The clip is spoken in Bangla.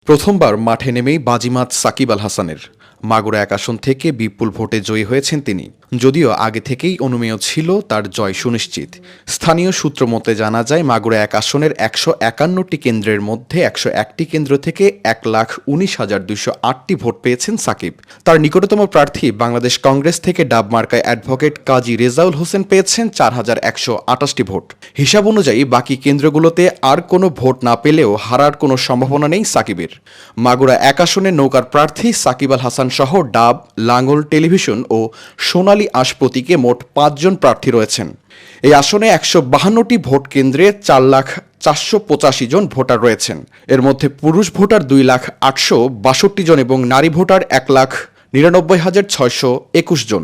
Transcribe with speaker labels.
Speaker 1: প্রথমবার মাঠে নেমেই বাজিমাত সাকিব আল হাসানের। মাগুরা এক আসন থেকে বিপুল ভোটে জয়ী হয়েছেন তিনি। যদিও আগে থেকেই অনুমেয় ছিল তার জয় সুনিশ্চিত। স্থানীয় সূত্র মতে জানা যায়, মাগুরা এক আসনের ১৫১টি কেন্দ্রের মধ্যে ১০১টি কেন্দ্র থেকে ১,১৯,২০৮টি ভোট পেয়েছেন সাকিব। তার নিকটতম প্রার্থী বাংলাদেশ কংগ্রেস থেকে ডাব মার্কায় অ্যাডভোকেট কাজী রেজাউল হোসেন পেয়েছেন ৪,১২৮টি ভোট। হিসাব অনুযায়ী বাকি কেন্দ্রগুলোতে আর কোনো ভোট না পেলেও হারার কোনো সম্ভাবনা নেই সাকিবের। মাগুরা এক আসনে নৌকার প্রার্থী সাকিব আল হাসান সহ ডাব, লাঙ্গল টেলিভিশন ও সোনালী আশ প্রতীকে মোট ৫ জন প্রার্থী রয়েছেন। এই আসনে ১৫২টি ভোট কেন্দ্রে ৪,৪৮৫ জন ভোটার রয়েছেন। এর মধ্যে পুরুষ ভোটার ২,৮৬২ জন এবং নারী ভোটার ১,৯৯,৬২১ জন।